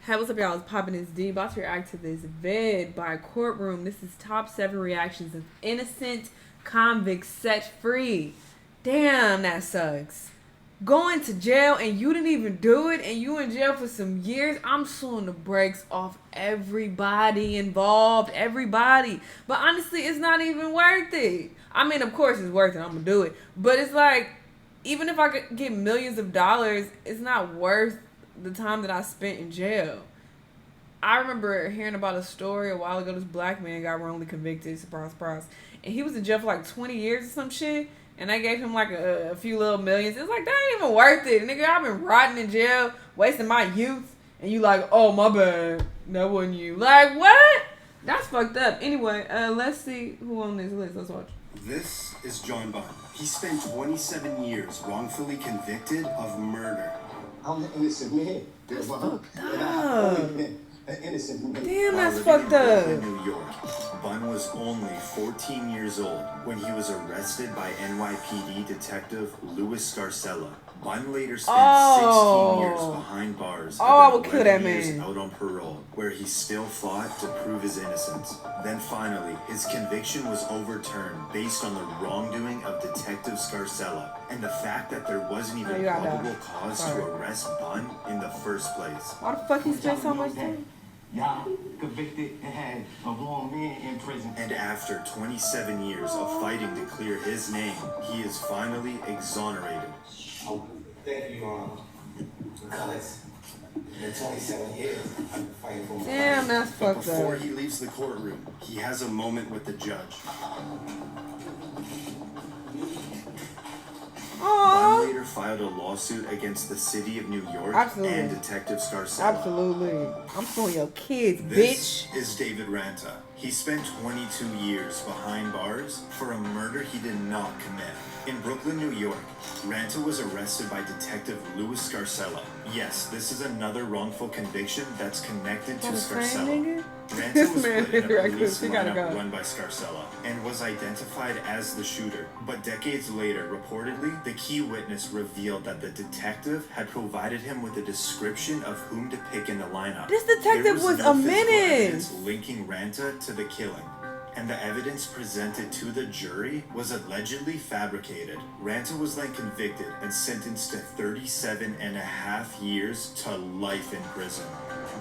Hey, what's up, y'all? It's Poppin' This D. About to react to this vid by Courtroom. This is top 7 reactions of innocent convicts set free. Damn, that sucks. Going to jail and you didn't even do it and you in jail for some years. I'm suing the brakes off everybody involved. Everybody. But honestly, it's not even worth it. I mean, of course it's worth it. I'm going to do it. But it's like, even if I could get millions of dollars, it's not worth the time that I spent in jail. I remember hearing about a story a while ago. This black man got wrongly convicted, surprise, surprise, and he was in jail for like 20 years or some shit, and they gave him like a few little millions. It's like, that ain't even worth it, nigga. I've been rotting in jail, wasting my youth, and you like, oh, my bad, that wasn't you. Like, what? That's fucked up. Anyway, let's see who on this list. Let's watch. This is John Bunn. He spent 27 years wrongfully convicted of murder. I'm an innocent man. That's fucked And up. I've only been an innocent man. Damn, While that's living fucked in up. Brooklyn, New York, Bunn was only 14 years old when he was arrested by NYPD detective Louis Scarcella. Bunn later spent 16 years behind bars. I would kill that 11 years man. out on parole, where he still fought to prove his innocence. Then finally, his conviction was overturned based on the wrongdoing of Detective Scarcella and the fact that there wasn't even probable cause to arrest Bunn in the first place. Why the fuck he spent so much time? Y'all convicted and had a wrong man in prison. And after 27 years of fighting to clear his name, he is finally exonerated. Oh, thank you, because in 27 years, I've been fighting for my Damn, life. that's But fucked before up. he leaves the courtroom, he has a moment with the judge. Bunn later filed a lawsuit against the city of New York and Detective Scarcella. Absolutely. I'm suing your kids, This bitch. is David Ranta. He spent 22 years behind bars for a murder he did not commit. In Brooklyn, New York, Ranta was arrested by Detective Louis Scarcella. Yes, this is another wrongful conviction that's connected to Scarcella. Ranta was put in a police lineup run by Scarcella and was identified as the shooter. But decades later, reportedly, the key witness revealed that the detective had provided him with a description of whom to pick in the lineup. This detective was no a physical menace. evidence linking Ranta to the killing, and the evidence presented to the jury was allegedly fabricated. Ranta was then convicted and sentenced to 37 and a half years to life in prison.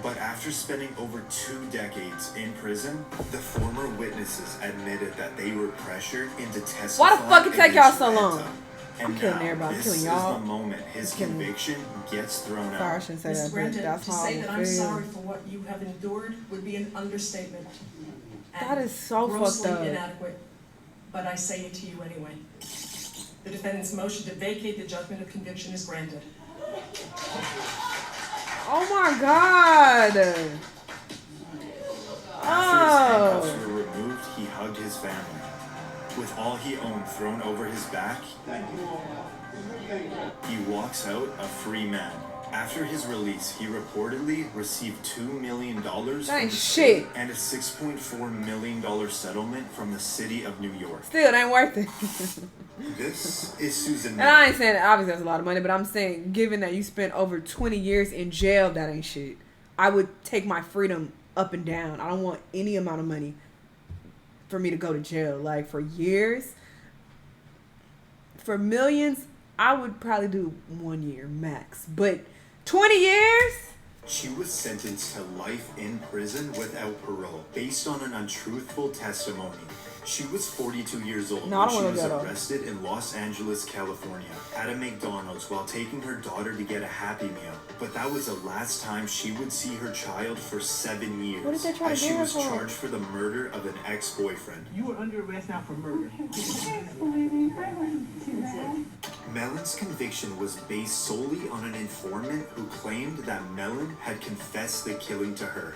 But after spending over 2 decades in prison, the former witnesses admitted that they were pressured into testifying. Why the fuck it take y'all so long? And I'm killing now, everybody. I'm this killing is y'all. the moment his conviction gets thrown Sorry, I out. shouldn't say Mr. that, but Ranta, that's to how I say that I'm sorry feel. for what you have endured would be an understatement. That is so grossly fucked up. inadequate, but I say it to you anyway. The defendant's motion to vacate the judgment of conviction is granted. Oh my god. After his handcuffs were removed, he hugged his family. With all he owned thrown over his back, he walks out a free man. After his release, he reportedly received $2 million from the state and a $6.4 million settlement from the city of New York. Still, it ain't worth it. This is Susan. And I ain't saying that obviously that's a lot of money, but I'm saying given that you spent over 20 years in jail, that ain't shit. I would take my freedom up and down. I don't want any amount of money for me to go to jail. Like, for years, for millions, I would probably do 1 year max. But 20 years? She was sentenced to life in prison without parole based on an untruthful testimony. She was 42 years old when she was arrested in Los Angeles, California, at a McDonald's while taking her daughter to get a Happy Meal. But that was the last time she would see her child for 7 years. What did they try to as she get her was for? charged for the murder of an ex-boyfriend. You were under arrest now for murder. Mellon's conviction was based solely on an informant who claimed that Mellon had confessed the killing to her.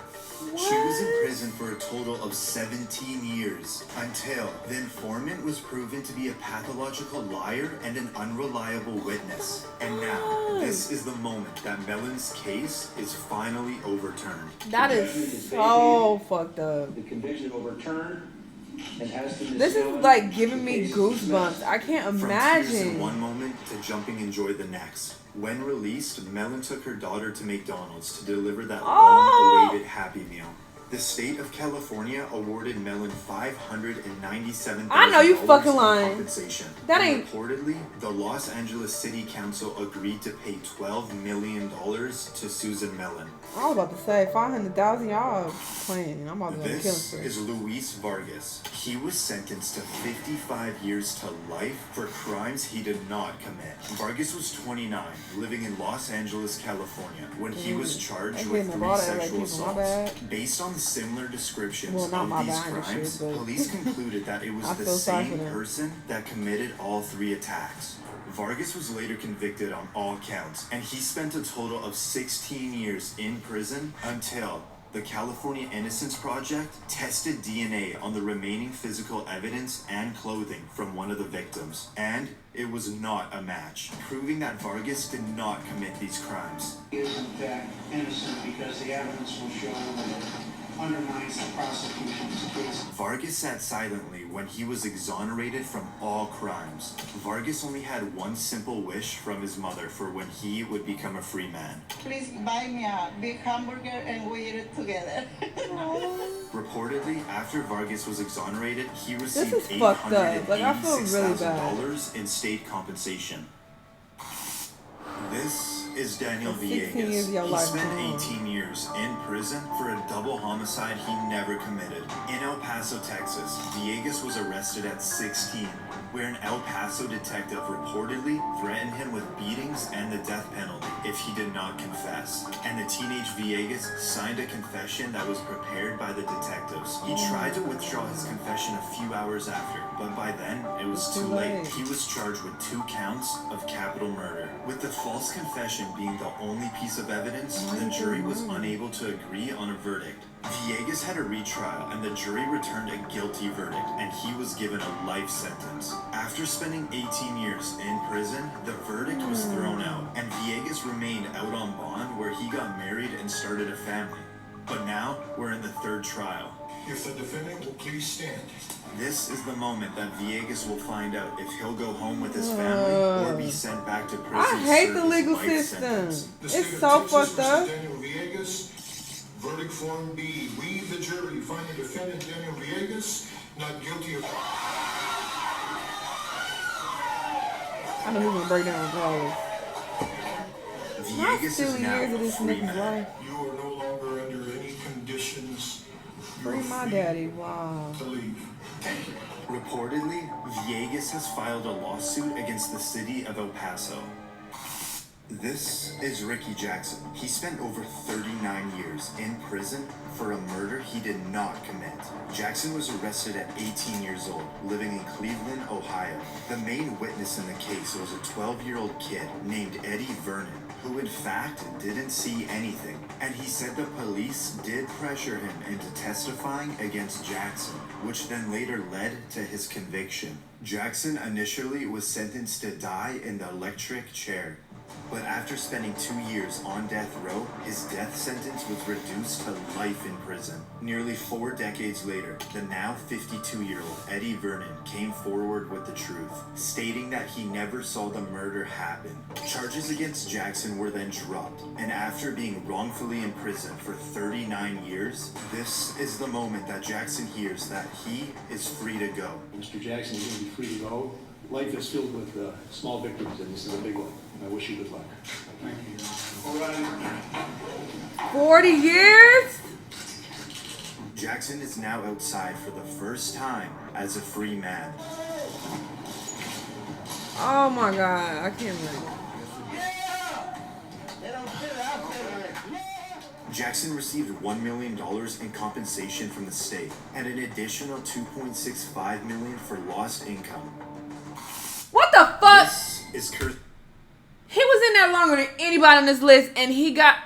She was in prison for a total of 17 years until the informant was proven to be a pathological liar and an unreliable witness. And now, this is the moment that Mellon's case is finally overturned. That is so fucked up. The conviction overturned. This is like giving me goosebumps. I can't From tears in imagine. one moment to jumping in joy the next. When released, Melvin took her daughter to McDonald's to deliver that long-awaited Happy Meal. The state of California awarded Melvin $597,000 I know you fucking lying. compensation. That And ain't- reportedly, the Los Angeles City Council agreed to pay $12 million to Susan Melvin. I was about to say 500,000. Y'all playing. I'm about to go kill This him. is Luis Vargas. He was sentenced to 55 years to life for crimes he did not commit. Vargas was 29, living in Los Angeles, California, when he was charged with 3 sexual assaults. Based on similar descriptions Well, not my of these bad, crimes, but- police concluded that it was I the feel sorry for same them. person that committed all 3 attacks. Vargas was later convicted on all counts, and he spent a total of 16 years in prison until the California Innocence Project tested DNA on the remaining physical evidence and clothing from one of the victims, and it was not a match, proving that Vargas did not commit these crimes. He is in fact innocent because the evidence will show that it undermines the prosecution's case. Vargas sat silently when he was exonerated from all crimes. Vargas only had one simple wish from his mother for when he would become a free man. Please buy me a big hamburger and we eat it together. Reportedly, after Vargas was exonerated, he received is fucked up. Like, I feel really bad. $886,000 in state compensation. This is Daniel 16 years Villegas. of your He life spent gone. 18 years in prison for a double homicide he never committed. In El Paso, Texas, Villegas was arrested at 16, where an El Paso detective reportedly threatened him with beatings and the death penalty if he did not confess. And the teenage Villegas signed a confession that was prepared by the detectives. He tried to withdraw his confession a few hours after, but by then it was too late. He was charged with 2 counts of capital murder. With the false confession being the only piece of evidence, the jury was unable to agree on a verdict. Villegas had a retrial, and the jury returned a guilty verdict, and he was given a life sentence. After spending 18 years in prison, the verdict was thrown out, and Villegas remained out on bond, where he got married and started a family. But now, we're in the 3rd trial. If the defendant will please stand. This is the moment that Villegas will find out if he'll go home with his family or be sent back to prison. I to hate serve the his legal life system. sentence. The state It's of so Texas fucked up. versus Daniel Villegas. Verdict form B. We, the jury, find the defendant Daniel Villegas not guilty of. I know who's gonna break down regardless. Not Villegas still is now years of a this free nigga's man. life. You are no longer under any conditions. You Free are my free daddy. Wow. to leave. Reportedly, Villegas has filed a lawsuit against the city of El Paso. This is Ricky Jackson. He spent over 39 years in prison for a murder he did not commit. Jackson was arrested at 18 years old, living in Cleveland, Ohio. The main witness in the case was a 12-year-old kid named Eddie Vernon, who in fact didn't see anything. And he said the police did pressure him into testifying against Jackson, which then later led to his conviction. Jackson initially was sentenced to die in the electric chair. But after spending 2 years on death row, his death sentence was reduced to life in prison. Nearly 4 decades later, the now 52-year-old Eddie Vernon came forward with the truth, stating that he never saw the murder happen. Charges against Jackson were then dropped, and after being wrongfully imprisoned for 39 years, this is the moment that Jackson hears that he is free to go. Mr. Jackson is going to be free to go. Life is filled with small victories, and this is a big one. I wish you good luck. Thank you. 40 years? Jackson is now outside for the first time as a free man. Oh my god, I can't believe Jackson received $1 million in compensation from the state and an additional $2.65 million for lost income. What the fuck? This is Kurt. He was in there longer than anybody on this list, and he got.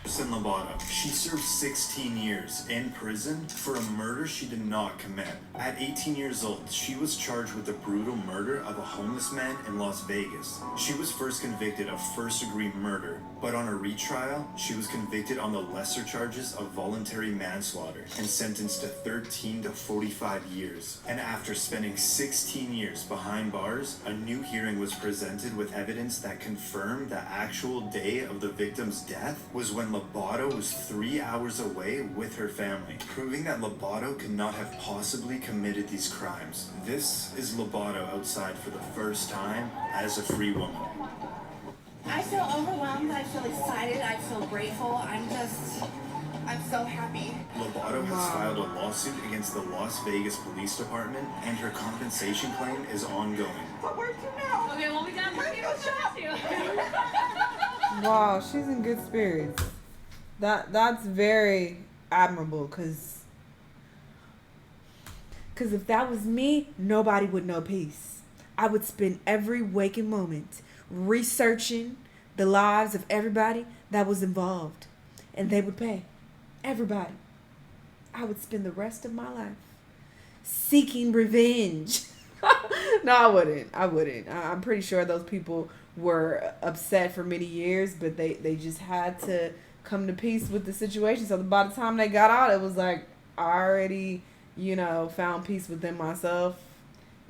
Some Alison Lobato. She served 16 years in prison for a murder she did not commit. At 18 years old, she was charged with the brutal murder of a homeless man in Las Vegas. She was first convicted of first-degree murder, but on a retrial, she was convicted on the lesser charges of voluntary manslaughter and sentenced to 13 to 45 years. And after spending 16 years behind bars, a new hearing was presented with evidence that confirmed the actual day of the victim's death was when Lobato was 3 hours away with her family, proving that Lobato could not have possibly committed these crimes. This is Lobato outside for the first time as a free woman. I feel overwhelmed, I feel excited, I feel grateful, I'm so happy. Lobato has filed a lawsuit against the Las Vegas Police Department, and her compensation claim is ongoing. But where'd you know? Okay, well, we got Wow, she's in good spirits. That's very admirable, cause if that was me, nobody would know peace. I would spend every waking moment researching the lives of everybody that was involved, and they would pay. Everybody. I would spend the rest of my life seeking revenge. No, I wouldn't. I'm pretty sure those people were upset for many years, but they just had to come to peace with the situation. So by the time they got out, it was like, I already, found peace within myself.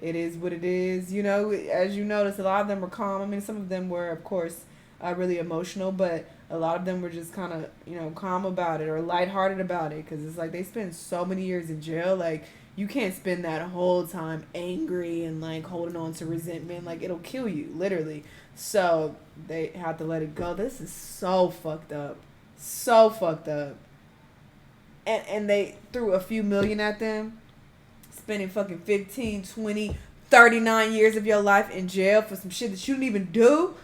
It is what it is. As you notice, a lot of them were calm. I mean, some of them were, of course, really emotional, but a lot of them were just kind of, calm about it or lighthearted about it, because it's like they spend so many years in jail. Like, you can't spend that whole time angry and, like, holding on to resentment. Like, it'll kill you, literally. So they had to let it go. This is so fucked up. So fucked up. And they threw a few million at them, spending fucking 15, 20, 39 years of your life in jail for some shit that you didn't even do.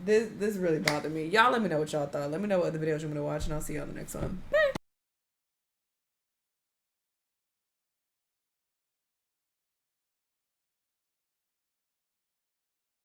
This really bothered me. Y'all let me know what y'all thought. Let me know what other videos you want to watch, and I'll see y'all in the next one. Bye.